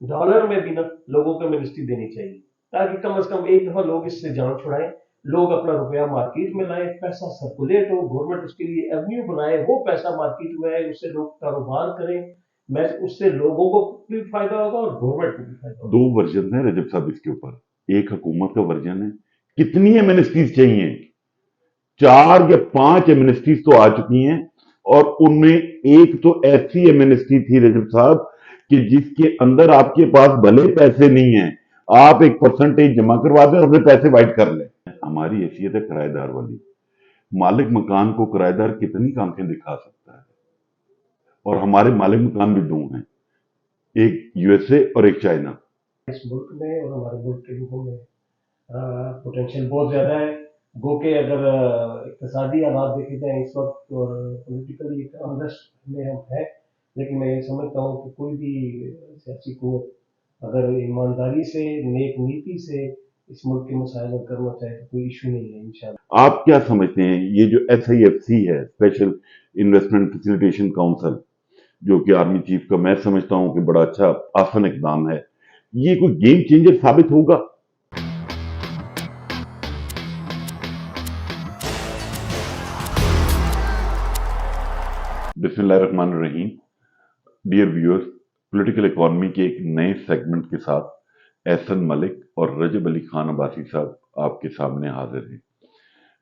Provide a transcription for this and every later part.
Dollar में भी ना लोगों को मिनिस्ट्री देनी चाहिए, ताकि कम से कम एक दफा लोग इससे जान छुड़ाएं, लोग अपना रुपया मार्केट में लाएं, पैसा सर्कुलेट हो, गवर्नमेंट उसके लिए एवेन्यू बनाए, वो पैसा मार्केट में आए, उससे लोग कारोबार करें। मैं उससे लोगों को भी फायदा होगा और गवर्नमेंट को भी फायदा होगा। दो वर्जन है रजब साहब इसके ऊपर। एक हुकूमत का वर्जन है, कितनी एमनेस्टीज चाहिए, 4 या 5 एमनेस्टीज तो आ चुकी हैं। और उनमें एक तो ऐसी एमनेस्टी थी रजब साहब कि जिसके अंदर आपके पास भले पैसे नहीं है, आप एक परसेंटेज जमा करवा दें और अपने पैसे वाइट कर लें। हमारी हैसियत है किराएदार वाली, मालिक मकान को किराएदार कितनी आंखें दिखा सकता है। और हमारे मालिक मकान भी दो हैं, एक यूएसए और एक चाइना। इस मुल्क में और हमारे मुल्क के लोगों में पोटेंशियल बहुत ज़्यादा है। गो के अगर इकतसादी हालात देखे जाएँ इस वक्त और पॉलिटिकली एक अनरेस्ट में हम हैं, लेकिन मैं ये समझता हूँ कि कोई भी सियासी क़ुव्वत अगर ईमानदारी से, नेक नीति से इस मुल्क के मसाइल हल करना चाहे तो कोई इशू नहीं है इंशाल्लाह। आप क्या समझते हैं ये जो SIFC है, स्पेशल इन्वेस्टमेंट फैसिलिटेशन काउंसिल, जो कि आर्मी चीफ का मैं समझता हूं कि बड़ा अच्छा आसान इकदाम है, ये कोई गेम चेंजर साबित होगा? बिस्मिल्लाहिर्रहमानिर्रहीम। डियर व्यूअर्स, पॉलिटिकल इकोनॉमी के एक नए सेगमेंट के साथ एहसन मलिक और रजब अली खान अब्बासी साहब आपके सामने हाजिर हैं।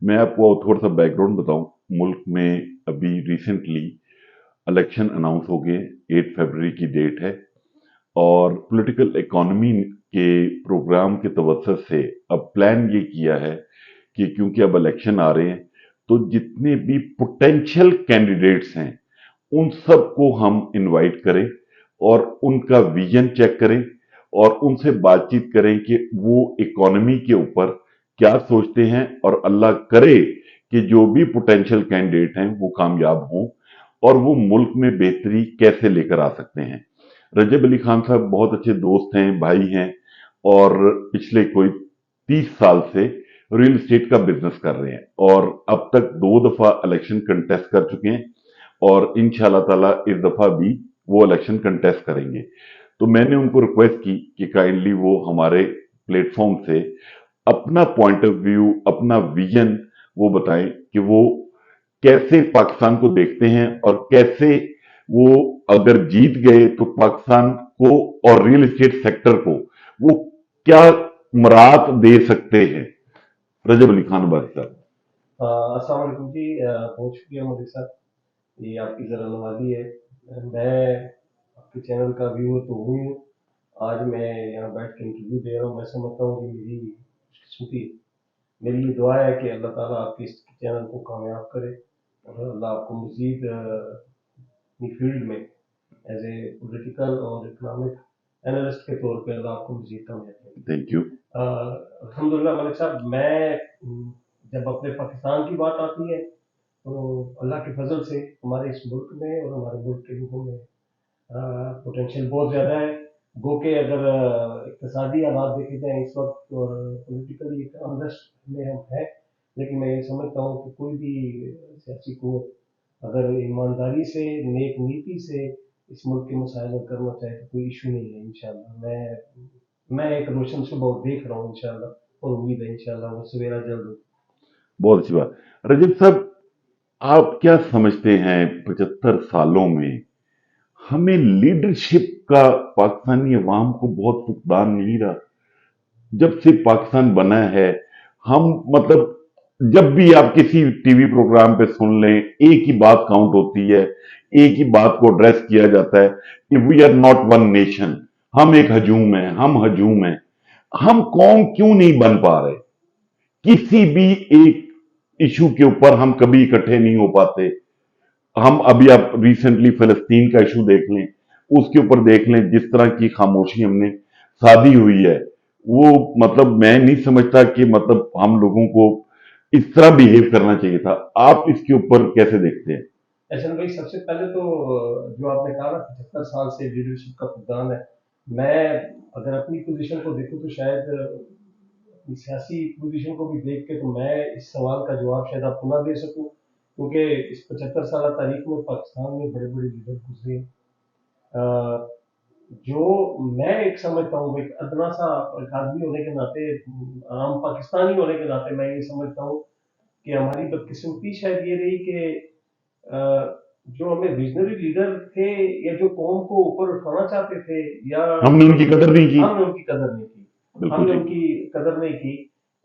मैं आपको थोड़ा सा बैकग्राउंड बताऊं। मुल्क में अभी रिसेंटली इलेक्शन अनाउंस हो गए, 8 फरवरी की डेट है। और पॉलिटिकल इकोनॉमी के प्रोग्राम के तवज्जुह से अब प्लान ये किया है कि क्योंकि अब इलेक्शन आ रहे हैं, तो जितने भी पोटेंशियल कैंडिडेट्स हैं उन सबको हम इनवाइट करें और उनका विजन चेक करें और उनसे बातचीत करें कि वो इकोनॉमी के ऊपर क्या सोचते हैं, और अल्लाह करे कि जो भी पोटेंशियल कैंडिडेट हैं वो कामयाब हों और वो मुल्क में बेहतरी कैसे लेकर आ सकते हैं। रजब अली खान साहब बहुत अच्छे दोस्त हैं, भाई हैं, और पिछले कोई 30 साल से रियल एस्टेट का बिजनेस कर रहे हैं और अब तक 2 दफा इलेक्शन कंटेस्ट कर चुके हैं और इंशाल्लाह ताला इस दफा भी वो इलेक्शन कंटेस्ट करेंगे। तो मैंने उनको रिक्वेस्ट की कि काइंडली वो हमारे प्लेटफॉर्म से अपना पॉइंट ऑफ व्यू, अपना विजन वो बताएं कि वो कैसे पाकिस्तान को देखते हैं और कैसे वो अगर जीत गए तो पाकिस्तान को और रियल एस्टेट सेक्टर को वो क्या मराहत दे सकते हैं। रजब अली खान अब्बासी साहब। अस्सलाम वालेकुम जी, बहुत शुक्रिया मोदी साहब, ये आपकी ज़रा नवाजी है। मैं आपके चैनल का व्यूअर तो हुई हूँ, आज मैं यहाँ बैठ के इंटरव्यू दे रहा हूँ। मैं समझता हूँ कि मेरी खुशकिस्मती है। मेरी ये दुआ है कि अल्लाह ताला आपके इस चैनल को कामयाब करे और अल्लाह आपको मजीद अपनी फील्ड में एज ए पॉलिटिकल और इकोनॉमिक एनालिस्ट के तौर पे अल्लाह आपको मजीद कामयाब करे। Thank you. अल्हम्दुलिल्लाह मलिक साहब, जब अपने पाकिस्तान की बात आती है तो अल्लाह के फजल से हमारे इस मुल्क में और हमारे मुल्क के लोगों में पोटेंशियल बहुत ज़्यादा है। गो के अगर इकतसादी हालात देखे जाएँ इस वक्त और पॉलिटिकली एक अनरेस्ट में हम हैं, लेकिन मैं ये समझता हूँ कि कोई भी सियासी क़ुव्वत अगर ईमानदारी से, नेक नीति से इस मुल्क के मसाइल हल करना चाहे तो कोई इशू नहीं है इंशाल्लाह। मैं एक रोशन सुबह देख रहा हूँ इंशाल्लाह और उम्मीद है इंशाल्लाह वो सवेरा जल्द हो। बहुत अच्छी बात। रजब साहब, आप क्या समझते हैं 75 सालों में हमें लीडरशिप का पाकिस्तानी अवाम को बहुत फुकदान नहीं रहा? जब से पाकिस्तान बना है, हम मतलब जब भी आप किसी टीवी प्रोग्राम पे सुन लें, एक ही बात काउंट होती है, एक ही बात को एड्रेस किया जाता है कि we are not one nation, हम एक हजूम है, हम हजूम है। हम कौम क्यों नहीं बन पा रहे? किसी भी एक इशू के ऊपर हम कभी इकट्ठे नहीं हो पाते। हम अभी आप रिसेंटली फिलिस्तीन का इशू देख लें, उसके ऊपर देख लें जिस तरह की खामोशी हमने साधी हुई है, वो मतलब मैं नहीं समझता कि मतलब हम लोगों को इस तरह बिहेव करना चाहिए था। आप इसके ऊपर कैसे देखते हैं? एहसन भाई, सबसे पहले तो जो आपने कहा ना 75 साल से लीडरशिप का फुकदान है, मैं अगर अपनी पोजीशन को देखूं तो शायद अपनी सियासी पोजीशन को भी देख के तो मैं इस सवाल का जवाब शायद आपको ना दे सकूं, क्योंकि इस 75 साल तारीख में पाकिस्तान में बड़े बड़े लीडर गुजरे हैं। जो मैं एक समझता हूँ, एक अदना सा एक आदमी होने के नाते, आम पाकिस्तानी होने के नाते मैं ये समझता हूँ कि हमारी बदकिस्मती शायद ये रही कि अ, जो हमें विजनरी लीडर थे या जो कौम को ऊपर उठाना चाहते थे, या हमने उनकी कदर नहीं की। हमने उनकी कदर नहीं की। बिल्कुल हमने ठीक। उनकी कदर नहीं की।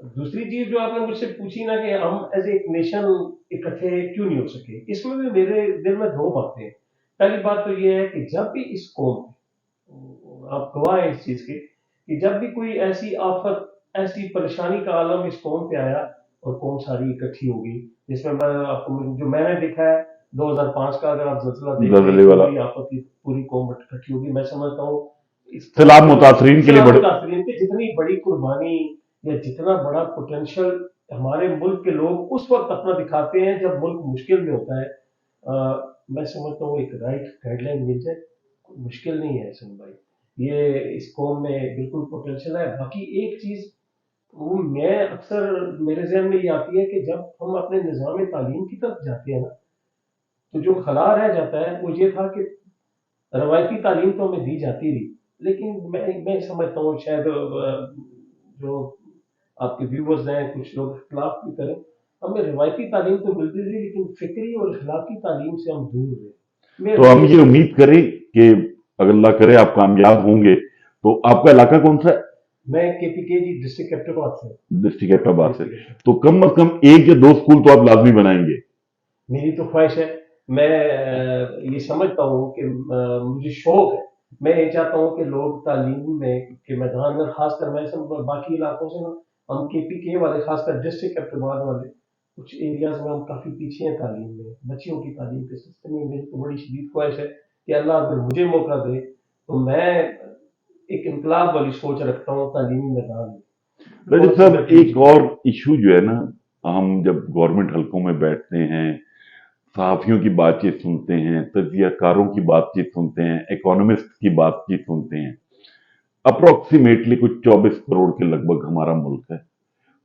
दूसरी चीज जो आपने मुझसे पूछी ना कि हम एज एक नेशन इकट्ठे क्यों नहीं हो सके, इसमें भी मेरे दिल में दो बातें हैं। पहली बात तो ये है कि जब भी इस कौम, आप गवाह हैं इस चीज के, कि जब भी कोई ऐसी आफत, ऐसी परेशानी का आलम इस कौम पे आया और कौम सारी इकट्ठी होगी, जिसमें मैं आपको जो मैंने देखा है 2005 का, अगर आप जलसला देखें, जलजले इतनी वाला बड़ी आफत की पूरी कौम इकट्ठी होगी। मैं समझता हूँ इस कौम सैलाब के लोग, मुतासरीन के लिए सलाम बड़े। मुतासरीन की जितनी बड़ी कुर्बानी या जितना बड़ा पोटेंशियल हमारे मुल्क के लोग उस वक्त अपना दिखाते हैं जब मुल्क मुश्किल में होता है, मैं समझता हूँ एक राइट गाइडलाइन मिल जाए, मुश्किल नहीं है सुन भाई। ये इस कौम में बिल्कुल पोटेंशियल है। बाकी एक चीज वो मैं अक्सर मेरे जहन में ये आती है कि जब हम अपने निज़ाम तालीम की तरफ जाते हैं ना, तो जो खला रह जाता है वो ये था कि रवायती तालीम तो हमें दी जाती रही, लेकिन मैं समझता हूँ शायद जो आपके व्यूवर्स हैं कुछ लोग इख्तलाफ भी करें, हमें रवायती तालीम तो मिलती रही लेकिन फिक्री और अखलाकी तालीम से हम दूर रहे। तो मैं हम ये ये समझता उम्मीद हूँ। करें कि अगर अल्लाह करे आप कामयाब होंगे। तो आपका इलाका कौन सा है? मैं केपीके जी डिस्ट्रिक्ट कैपिटल से। डिस्ट्रिक्ट हैदराबाद से। डिस्ट्रिक्ट, तो कम अज कम एक या दो स्कूल तो आप लाजमी बनाएंगे। मेरी तो ख्वाहिश है। मैं ये समझता हूँ कि मुझे शौक है। मैं ये चाहता हूँ कि लोग तालीम में के मैदान में, खासकर मैं सब बाकी इलाकों से ना, हम केपीके वाले, खासकर डिस्ट्रिक्ट कैपिटल वाले कुछ एरियाज में हम काफ़ी पीछे हैं तालीम में, बच्चियों की तालीम के सिलसिले में। मेरी तो बड़ी शदीद ख्वाहिश है कि अल्लाह अगर मुझे मौका दे तो मैं एक इनकलाब वाली सोच रखता हूँ तालीमी मैदान में। रजत और साहब, अगर कोई एक और इशू जो है ना, हम जब गवर्नमेंट हलकों में बैठते हैं, सहाफियों की बातचीत सुनते हैं, तजियाकारों की बातचीत सुनते हैं, इकोनॉमिस्ट की बातचीत सुनते हैं। अप्रोक्सीमेटली कुछ 24 करोड़ के लगभग हमारा मुल्क है,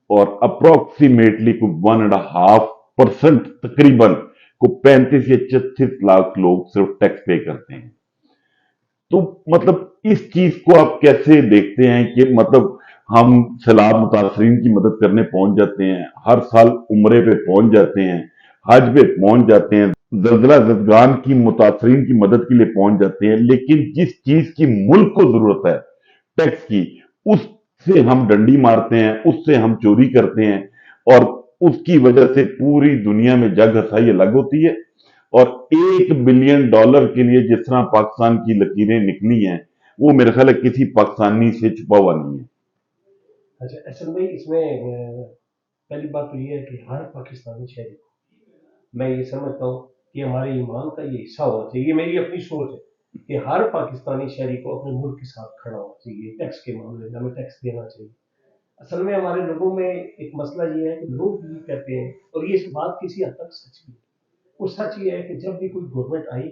और अप्रोक्सीमेटली कुछ 1.5% तकरीबन को 35 या 36 लाख लोग सिर्फ टैक्स पे करते हैं। तो मतलब इस चीज को आप कैसे देखते हैं कि मतलब हम सैलाब मुतासरीन की मदद करने पहुंच जाते हैं, हर साल उम्रे पे पहुंच जाते हैं, हज पे पहुंच जाते हैं, जलजला जदगान की मुतासरीन की मदद के लिए पहुंच जाते हैं, लेकिन जिस चीज की मुल्क को जरूरत है, टैक्स की, उससे हम डंडी मारते हैं, उससे हम चोरी करते हैं, और उसकी वजह से पूरी दुनिया में जग हसाई अलग होती है। और $1 बिलियन के लिए जिस तरह पाकिस्तान की लकीरें निकली हैं, वो मेरे ख्याल है किसी पाकिस्तानी से छुपा हुआ नहीं है। अच्छा असल में इसमें पहली बात तो ये है कि हर पाकिस्तानी शहरी, मैं ये समझता हूँ कि हमारे ईमान का ये हिस्सा होना चाहिए। ये मेरी अपनी सोच है कि हर पाकिस्तानी शहरी को अपने मुल्क के साथ खड़ा होना चाहिए। टैक्स के मामले में हमें टैक्स देना चाहिए। असल में हमारे लोगों में एक मसला ये है कि लोग ये कहते हैं, और ये इस बात किसी हद तक सच भी है, वो सच ये है कि जब भी कोई गवर्नमेंट आई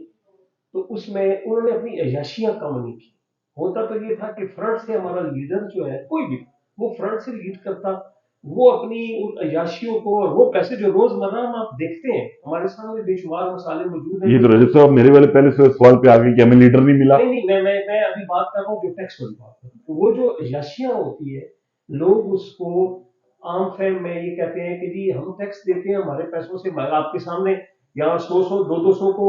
तो उसमें उन्होंने अपनी अय्याशियां कम नहीं की। होता तो ये था कि फ्रंट से हमारा लीडर जो है कोई भी, वो फ्रंट से लीड करता, वो अपनी उन अय्याशियों को और वो पैसे जो रोजमर्रा हम आप देखते हैं हमारे सामने बेशुमार मसाले मौजूद हैं ये जो तो रजत साहब मेरे वाले पहले से सवाल पे आ गए कि हमें लीडर नहीं मिला। नहीं नहीं, मैं अभी बात कर रहा हूँ जो टैक्स वाली बात कर रहा हूँ। तो वो जो अय्याशियां होती है, लोग उसको आम फैम में ये कहते हैं कि जी हम टैक्स देते हैं हमारे पैसों से, आपके सामने यहाँ 100 100 200 को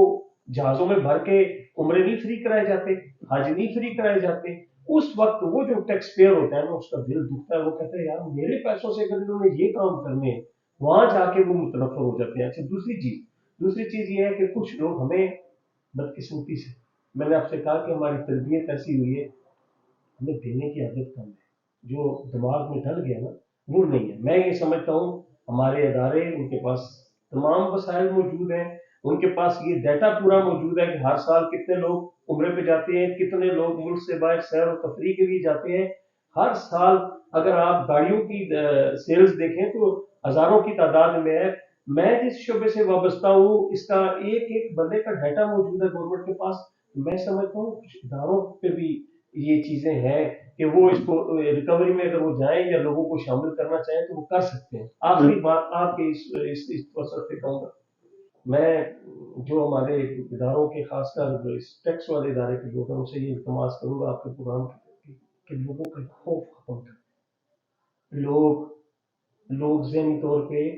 जहाजों में भर के उम्रे नहीं फ्री कराए जाते, हज नहीं फ्री कराए जाते। उस वक्त वो जो टैक्स पेयर होता है ना, उसका दिल दुखता है। वो कहता है यार मेरे पैसों से अगर इन्होंने ये काम करने हैं, वहां जाके वो मुतनफर हो जाते हैं। अच्छा दूसरी चीज ये है कि कुछ लोग हमें बदकिस्मती से, मैंने आपसे कहा कि हमारी तरबियत ऐसी हुई है, हमें देने की आदत कम है। जो दिमाग में डल गया ना, वो नहीं है। मैं ये समझता हूँ हमारे अदारे, उनके पास तमाम वसाइल मौजूद हैं, उनके पास ये डाटा पूरा मौजूद है कि हर साल कितने लोग उम्रे पे जाते हैं, कितने लोग मुल्क से बाहर सैर और तफरी के लिए जाते हैं। हर साल अगर आप गाड़ियों की सेल्स देखें तो हजारों की तादाद में है। मैं जिस शोबे से वाबस्ता हूँ इसका एक एक बंदे का डाटा मौजूद है गवर्नमेंट के पास। मैं समझता हूँ कुछ इदारों पे भी ये चीजें हैं कि वो इसको रिकवरी में अगर वो जाएं या लोगों को शामिल करना चाहें तो वो कर सकते हैं। आखिरी बात आपके इस अवसर पे कहूंगा میں جو ہمارے اداروں کے خاص کر جو اس ٹیکس والے ادارے کے لوگ ہیں ان سے یہ التماس کروں گا آپ کے پروگرام کہ لوگوں کا خوف ختم کریں. لوگ ذہنی طور پہ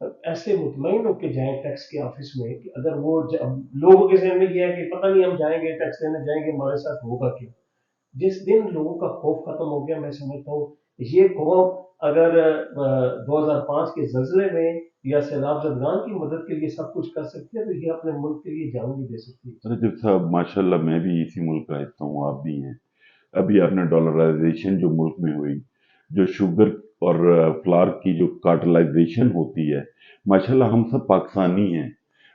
ایسے مطمئن ہو کے جائیں ٹیکس کے آفس میں کہ اگر وہ لوگوں کے ذہن میں یہ ہے کہ پتہ نہیں ہم جائیں گے ٹیکس دینے جائیں گے ہمارے ساتھ ہوگا کیا. جس دن لوگوں کا خوف ختم ہو گیا میں سمجھتا ہوں یہ قوم اگر 2005 کے زلزلے میں یا سیلاب زدگان کی مدد کے لیے سب کچھ کر سکتی ہے تو یہ اپنے ملک کے لیے جان بھی دے سکتی ہے. رجب صاحب ماشاءاللہ میں بھی اسی ملک کا حصہ ہوں، آپ بھی ہیں. ابھی آپ نے ڈالرائزیشن جو ملک میں ہوئی، جو شوگر اور فلار کی جو کارٹلائزیشن ہوتی ہے، ماشاءاللہ ہم سب پاکستانی ہیں.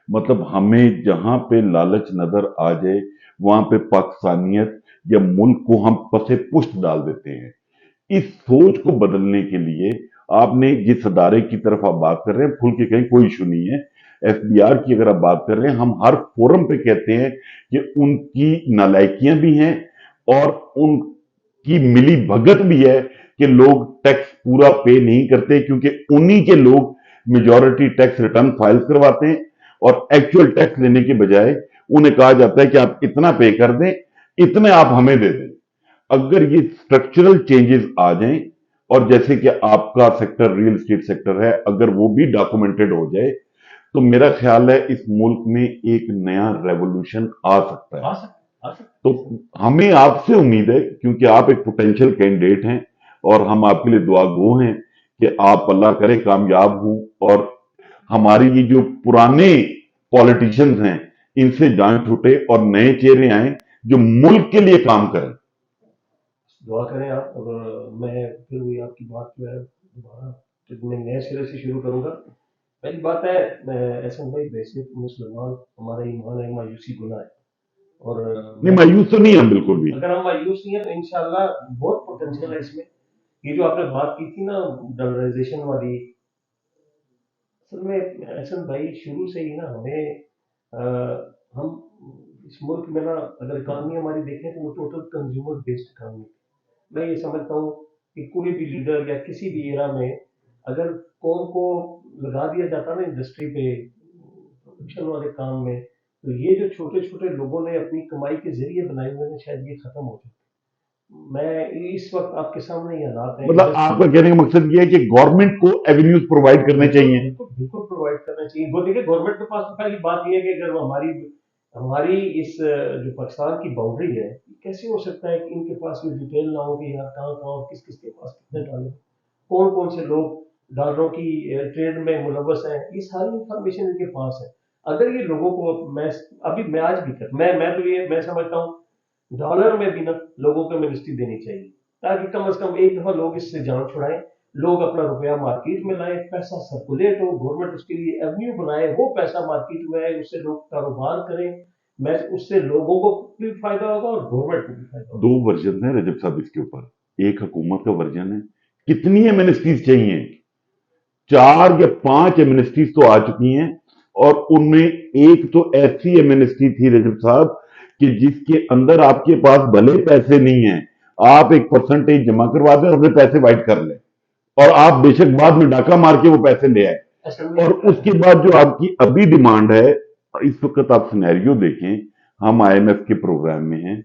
مطلب ہمیں جہاں پہ لالچ نظر آ جائے وہاں پہ پاکستانیت یا ملک کو ہم پسے پشت ڈال دیتے ہیں. اس سوچ کو بدلنے کے لیے آپ نے جس ادارے کی طرف آپ بات کر رہے ہیں، کھل کے کہیں کوئی ایشو نہیں ہے. ایف بی آر کی اگر آپ بات کر رہے ہیں، ہم ہر فورم پہ کہتے ہیں کہ ان کی نالائکیاں بھی ہیں اور ان کی ملی بھگت بھی ہے کہ لوگ ٹیکس پورا پے نہیں کرتے، کیونکہ انہی کے لوگ میجورٹی ٹیکس ریٹرن فائل کرواتے ہیں اور ایکچوئل ٹیکس لینے کے بجائے انہیں کہا جاتا ہے کہ آپ اتنا پے کر دیں، اتنے آپ ہمیں دے دیں. اگر یہ اسٹرکچرل چینجز آ جائیں اور جیسے کہ آپ کا سیکٹر ریل اسٹیٹ سیکٹر ہے، اگر وہ بھی ڈاکومنٹڈ ہو جائے تو میرا خیال ہے اس ملک میں ایک نیا ریولوشن آ سکتا ہے. تو ہمیں آپ سے امید ہے کیونکہ آپ ایک پوٹینشیل کینڈیڈیٹ ہیں اور ہم آپ کے لیے دعا گو ہیں کہ آپ اللہ کرے کامیاب ہوں اور ہماری یہ جو پرانے پولیٹیشنز ہیں ان سے جان چھوٹے اور نئے چہرے آئیں جو ملک کے لیے کام کریں. دعا کریں آپ. اور میں پھر بھی آپ کی بات جو ہے دوبارہ میں نئے سرے سے شروع کروں گا. پہلی بات ہے احسن بھائی بیسک مسلمان ہمارا ایمان ہے مایوسی گناہ ہے اور نہیں، مایوس تو نہیں ہم بالکل بھی. اگر ہم مایوس نہیں ہیں تو انشاءاللہ بہت پوٹینشیل ہے اس میں. یہ جو آپ نے بات کی تھی نا ڈالرائزیشن والی، اصل میں احسن بھائی شروع سے ہی نا ہم اس ملک میں نا اگر اکانومی ہماری دیکھیں تو وہ ٹوٹل کنزیومر بیسڈ اکانومی. میں یہ سمجھتا ہوں کہ کوئی بھی لیڈر یا کسی بھی ایرا میں اگر قوم کو لگا دیا جاتا نا انڈسٹری پہ پروڈکشن والے کام میں تو یہ جو چھوٹے چھوٹے لوگوں نے اپنی کمائی کے ذریعے بنائے ہوئے ہیں شاید یہ ختم ہو جائے. میں اس وقت آپ کے سامنے یہ حالات ہیں مطلب آپ کا کہنے کا مقصد یہ ہے کہ گورنمنٹ کو ایونیوز پرووائڈ کرنے چاہیے. بالکل بالکل پرووائڈ کرنا چاہیے. وہ دیکھیں گورنمنٹ کے پاس تو پہلی بات یہ ہے کہ اگر ہماری اس جو پاکستان کی باؤنڈری ہے کیسے ہو سکتا ہے کہ ان کے پاس یہ ڈیٹیل نہ ہو کہ یار کہاں کہاں اور کس کس کے پاس کتنے ڈالر کون کون سے لوگ ڈالروں کی ٹریڈ میں ملوث ہیں. یہ ساری انفارمیشن ان کے پاس ہے. اگر یہ لوگوں کو میں آج بھی میں تو یہ میں سمجھتا ہوں ڈالر میں بھی نا لوگوں کو منسٹری دینی چاہیے تاکہ کم از کم ایک دفعہ لوگ اس سے جان چھڑائیں. لوگ اپنا روپیہ مارکیٹ میں لائیں، پیسہ سرکولیٹ ہو، گورنمنٹ اس کے لیے ایونیو بنائے، وہ پیسہ مارکیٹ میں آئے، اس سے لوگ کاروبار کریں. میں اس سے لوگوں کو بھی فائدہ ہوگا اور گورنمنٹ کو بھی فائدہ ہوگا. 2 ورژن ہیں رجب صاحب اس کے اوپر. ایک حکومت کا ورژن ہے کتنی ایمنسٹیز چاہیے، 4 یا 5 ایمنسٹیز تو آ چکی ہیں اور ان میں ایک تو ایسی ایمنسٹی تھی رجب صاحب کہ جس کے اندر آپ کے پاس بھلے پیسے نہیں ہیں، آپ ایک پرسنٹیج جمع کروا دیں اور اپنے پیسے وائٹ کر لیں اور آپ بے شک بعد میں ڈاکہ مار کے وہ پیسے لے آئے. اور اس کے بعد جو آپ کی ابھی ڈیمانڈ ہے، اس وقت آپ سینیریو دیکھیں، ہم آئی ایم ایف کے پروگرام میں ہیں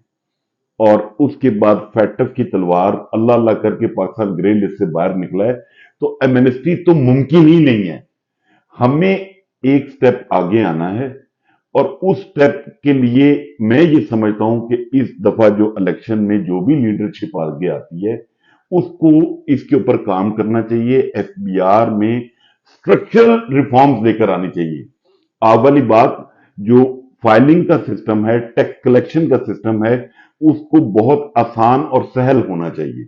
اور اس کے بعد فیٹف کی تلوار اللہ اللہ کر کے پاکستان گرے لسٹ سے باہر نکلا ہے تو ایمنسٹی تو ممکن ہی نہیں ہے. ہمیں ایک سٹیپ آگے آنا ہے اور اس سٹیپ کے لیے میں یہ سمجھتا ہوں کہ اس دفعہ جو الیکشن میں جو بھی لیڈرشپ آگے آتی ہے اس کو اس کے اوپر کام کرنا چاہیے. ایف بی آر میں اسٹرکچرل ریفارمز لے کر آنی چاہیے. آپ والی بات جو فائلنگ کا سسٹم ہے، ٹیکس کلیکشن کا سسٹم ہے، اس کو بہت آسان اور سہل ہونا چاہیے.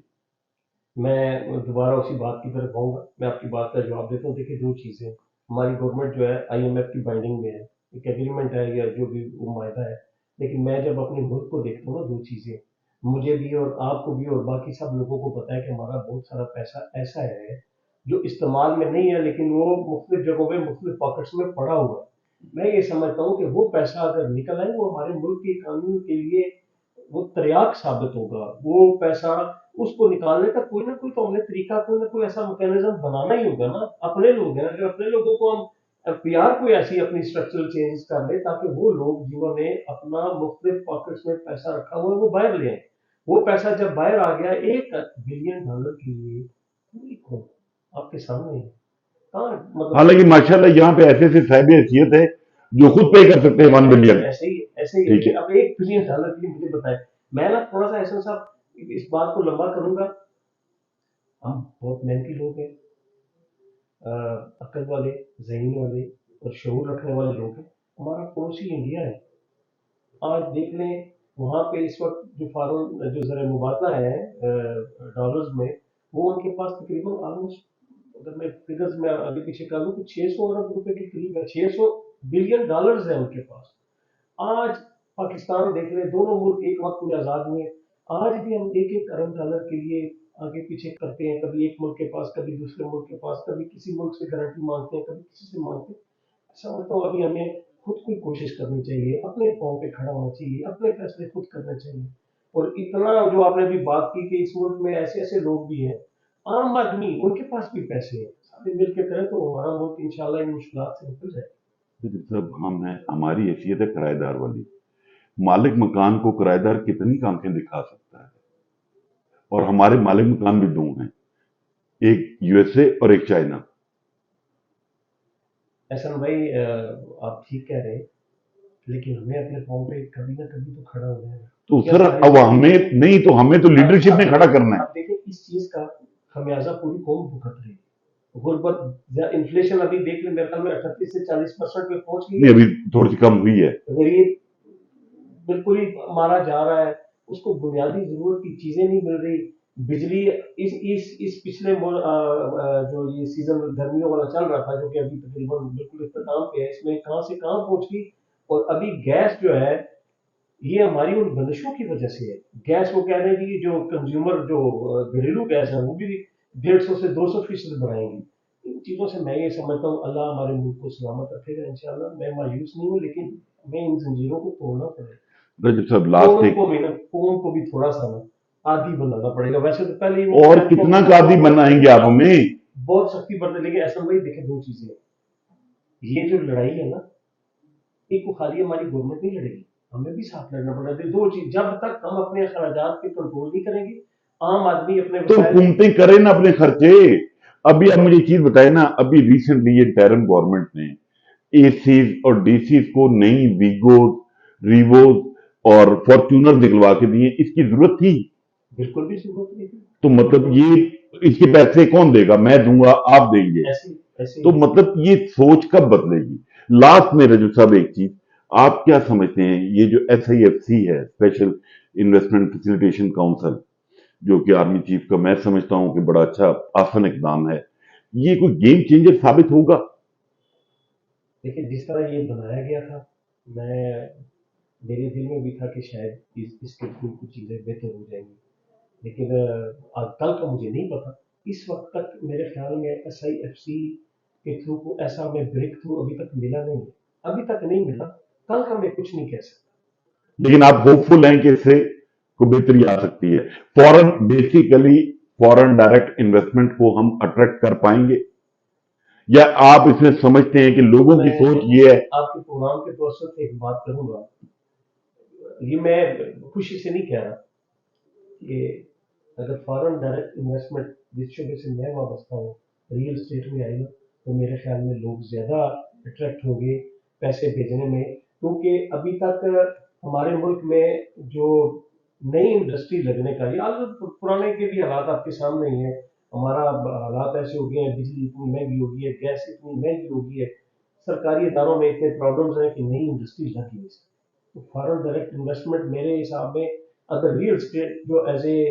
میں دوبارہ اسی بات کی طرف آؤں گا. میں آپ کی بات کا جواب دیتا ہوں. دیکھیے 2 چیزیں ہماری گورنمنٹ جو ہے آئی ایم ایف کی بائنڈنگ میں ہے، ایک ایگریمنٹ ہے یا جو بھی وہ معاہدہ ہے. لیکن میں جب اپنے ملک کو دیکھتا ہوں نا 2 چیزیں مجھے بھی اور آپ کو بھی اور باقی سب لوگوں کو پتا ہے کہ ہمارا بہت سارا پیسہ ایسا ہے جو استعمال میں نہیں ہے لیکن وہ مختلف جگہوں پہ مختلف پاکٹس میں پڑا ہوا ہے. میں یہ سمجھتا ہوں کہ وہ پیسہ اگر نکل آئے وہ ہمارے ملک کی اکانومی کے لیے وہ تریاق ثابت ہوگا. وہ پیسہ اس کو نکالنے کا کوئی نہ کوئی تو ہمیں طریقہ کوئی نہ کوئی ایسا میکینزم بنانا ہی ہوگا نا. اپنے لوگ ہیں، اگر اپنے لوگوں کو ہم پی آر کوئی ایسی اپنی اسٹرکچرل چینجز کر لے تاکہ وہ لوگ جنہوں نے اپنا مختلف پاکٹس میں پیسہ رکھا ہوا ہے وہ باہر لے آئیں. وہ پیسہ جب باہر آ گیا $1 بلین کے لیے پوری قوم آپ کے سامنے ہے. کہاں مطلب حالانکہ ماشاءاللہ یہاں پہ ایسے صاحب حیثیت ہے جو خود پے کر سکتے ہیں 1 بلین. ایسے ہی ٹھیک ہے. اب $1 بلین کے لیے مجھے بتائیں. میں نا تھوڑا سا احسن صاحب اس بات کو لمبا کروں گا. ہم بہت محنتی لوگ ہیں, عقل والے, ذہن والے اور شعور رکھنے والے لوگ ہیں. ہمارا پڑوسی انڈیا ہے. آج دیکھ لیں وہاں پہ اس وقت جو فارن جو زر مبادلہ ہے ڈالرز میں, وہ ان کے پاس تقریباً آلموسٹ, اگر میں فگرز میں آگے پیچھے کر لوں تو 600 ارب روپے کے قریب ہے. 600 بلین ڈالرز ہیں ان کے پاس. آج پاکستان دیکھ لیں, دونوں ملک ایک وقت میں آزاد ہوئے, آج بھی ہم ایک ارب ڈالر کے لیے آگے پیچھے کرتے ہیں. کبھی ایک ملک کے پاس, کبھی دوسرے ملک کے پاس, کبھی کسی ملک سے گارنٹی مانگتے ہیں, کبھی کسی سے مانگتے ہیں. ایسا ہوتا ہے ابھی ہمیں خود کوئی کوشش کرنی چاہیے, اپنے پاؤں پہ کھڑا ہونا چاہیے, اپنے فیصلے خود کرنے چاہیے. اور اتنا جو آپ نے بھی بات کی کہ اس ملک میں ایسے ایسے لوگ بھی ہیں, عام آدمی, ان کے پاس بھی پیسے ہیں. سارے مل کے کریں تو ہمارا ملک انشاءاللہ ان مشکلات سے نکل جائے. صاحب ہم ہیں, ہماری حیثیت ہے کرایہ دار والی. مالک مکان کو کرایہ دار کتنی آنکھیں دکھا سکتا ہے؟ اور ہمارے مالک مکان بھی 2 ہیں, ایک یو ایس اے اور ایک چائنا. احسن بھائی آپ ٹھیک کہہ رہے ہیں, لیکن ہمیں اپنے پاؤں پہ کبھی نہ کبھی تو کھڑا ہونا ہے. تو سر اب ہمیں نہیں تو ہمیں تو لیڈرشپ میں کھڑا کرنا ہے. اب دیکھیں اس چیز کا خمیازہ پوری قوم بھگت رہی ہے. غربت, انفلیشن ابھی دیکھ لیں میرے خیال میں 38 سے 40% پہ پہنچ گئی ہے. ابھی تھوڑی سی کم ہوئی ہے. غریب بالکل ہی مارا جا رہا ہے, اس کو بنیادی ضرورت کی چیزیں نہیں مل رہی. بجلی اس پچھلے جو یہ سیزن گرمیوں والا چل رہا تھا, جو کہ ابھی تقریباً بالکل اختتام پہ ہے, اس میں کہاں سے کہاں پہنچ گئی. اور ابھی گیس جو ہے یہ ہماری ان بندشوں کی وجہ سے ہے. گیس وہ کہہ رہے ہیں کہ جو کنزیومر جو گھریلو گیس ہے وہ بھی 150 سے 200% بڑھائیں گی. ان چیزوں سے میں یہ سمجھتا ہوں اللہ ہمارے ملک کو سلامت رکھے گا انشاءاللہ. میں مایوس نہیں ہوں, لیکن ہمیں ان زنجیروں کو توڑنا پڑے گا. رجب صاحب لاسٹ قوم کو بھی تھوڑا سا عادی بنانا پڑے گا. ویسے تو پہلے اور کتنا کا عادی بنائیں گے آپ ہمیں؟ بہت سختی برتیں, لیکن ایسا بھائی دیکھیں 2 چیزیں ہیں. یہ جو لڑائی ہے نا, ایک کو خالی ہماری گورنمنٹ نہیں لڑے گی, ہمیں بھی ساتھ لڑنا پڑے گا. 2 چیز, جب تک ہم اپنے اخراجات پہ کنٹرول نہیں کریں گے, عام آدمی اپنے تو حکومتیں کریں نا اپنے خرچے. ابھی آپ مجھے چیز بتائیں نا, ابھی ریسنٹلی یہ ٹیرن گورنمنٹ نے اے سیز اور ڈی سیز کو نئی ویگوز, ریووز اور فارچونر نکلوا کے دیے. اس کی ضرورت تھی؟ بالکل بھی ضرورت نہیں تھی. تو مطلب یہ اس کے پیسے کون دے گا؟ میں دوں گا, آپ دیں گے. تو مطلب یہ سوچ کب بدلے گی؟ لاسٹ میں رجب صاحب ایک چیز, آپ کیا سمجھتے ہیں یہ جو ایس آئی ایف سی ہے, اسپیشل انویسٹمنٹ فیسیلیٹیشن کاؤنسل, جو کہ آرمی چیف کا میں سمجھتا ہوں کہ بڑا اچھا آسن اقدام ہے, یہ کوئی گیم چینجر ثابت ہوگا؟ دیکھیں جس طرح یہ بنایا گیا تھا, میرے دل میں بھی تھا کہ شاید اس کے تھرو کچھ چیزیں بہتر ہو جائیں گی, لیکن کل کا مجھے نہیں پتا. اس وقت تک میرے خیال میں ایس آئی ایف سی کے تھرو کو ایسا ہمیں بریک تھرو ابھی تک ملا نہیں ہے, ابھی تک نہیں ملا. کل کا میں کچھ نہیں کہہ سکتا. لیکن آپ ہوپ فل ہیں کہ اس سے کوئی بہتری آ سکتی ہے؟ فورن بیسیکلی فورن ڈائریکٹ انویسٹمنٹ کو ہم اٹریکٹ کر پائیں گے, یا آپ اس میں سمجھتے ہیں کہ لوگوں کی سوچ یہ ہے؟ آپ کے پروگرام کے پروسیس سے ایک بات کروں گا, یہ میں خوشی سے نہیں کہہ رہا کہ اگر فارن ڈائریکٹ انویسٹمنٹ جس شعبے سے میں وابستہ ہوں ریئل اسٹیٹ میں آئی نا, تو میرے خیال میں لوگ زیادہ اٹریکٹ ہوں گے پیسے بھیجنے میں. کیونکہ ابھی تک ہمارے ملک میں جو نئی انڈسٹری لگنے کا, یا پرانے کے بھی حالات آپ کے سامنے ہی ہیں. ہمارا حالات ایسے ہو گئے ہیں, بجلی اتنی مہنگی ہو گئی ہے, گیس اتنی مہنگی ہو گئی ہے, سرکاری اداروں میں اتنے پرابلمز ہیں کہ نئی انڈسٹری لگ نہیں سکتی. تو فارن ڈائریکٹ انویسٹمنٹ میرے حساب میں اگر ریئل اسٹیٹ جو ایز اے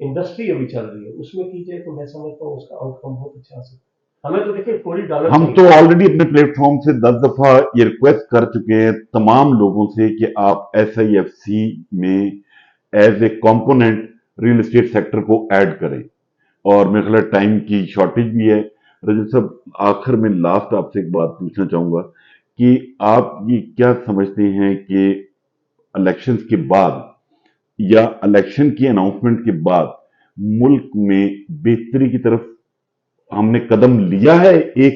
انڈسٹری ابھی چل رہی ہے اس میں کی جائے تو میں سمجھتا ہوں اس کا آؤٹ کم بہت اچھا آ سکتا ہے. ہمیں تو دیکھیں $40 ہم تو آلریڈی اپنے پلیٹ فارم سے 10 دفعہ یہ ریکویسٹ کر چکے ہیں تمام لوگوں سے کہ آپ ایس آئی ایف سی میں as a component real estate sector کو ایڈ کریں, اور میرے خیال ٹائم کی شارٹیج بھی ہے. رجب صاحب آخر میں لاسٹ آپ سے ایک بات پوچھنا چاہوں گا کہ آپ یہ کیا سمجھتے ہیں کہ الیکشنز کے بعد یا الیکشن کی اناؤنسمنٹ کے بعد ملک میں بہتری کی طرف ہم نے قدم لیا ہے ایک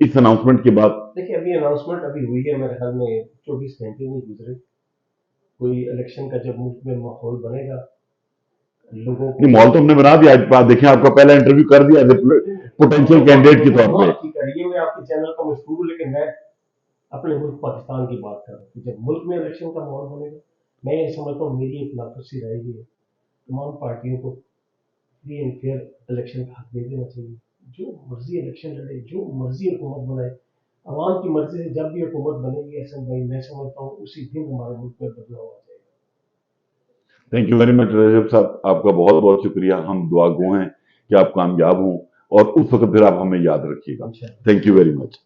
इस अनाउंसमेंट के बाद? देखिए अभी अनाउंसमेंट अभी हुई है, मेरे ख्याल में 24 घंटे नहीं गुजरे, कोई इलेक्शन का जब मुल्क में माहौल बनेगा लोगों को नहीं, माहौल तो हमने बना दिया। आज बात देखें, आपका पहला इंटरव्यू कर दिया पोटेंशियल कैंडिडेट के तौर पे। ठीक है, ये मैं आपके चैनल का मशहूर हूँ, लेकिन मैं अपने मुल्क पाकिस्तान की बात कर रहा हूँ कि जब मुल्क में इलेक्शन का माहौल बनेगा, मैं ये समझता हूँ मेरी एक नापसंदी रहेगी तमाम पार्टियों को फ्री एंड फेयर इलेक्शन का हक दे देना चाहिए। जो मर्जी इलेक्शन लड़े, जो मर्जी हुकूमत बनाए, आवाम की मर्जी से जब भी हुकूमत बनेगी, ऐसा भाई मैं समझता हूँ उसी दिन हमारे मुल्क में बदलाव आ जाएगा। थैंक यू वेरी मच रजब साहब, आपका बहुत बहुत शुक्रिया। हम दुआ गो हैं कि आप कामयाब हों और उस वक्त फिर आप हमें याद रखिएगा। Thank you very much.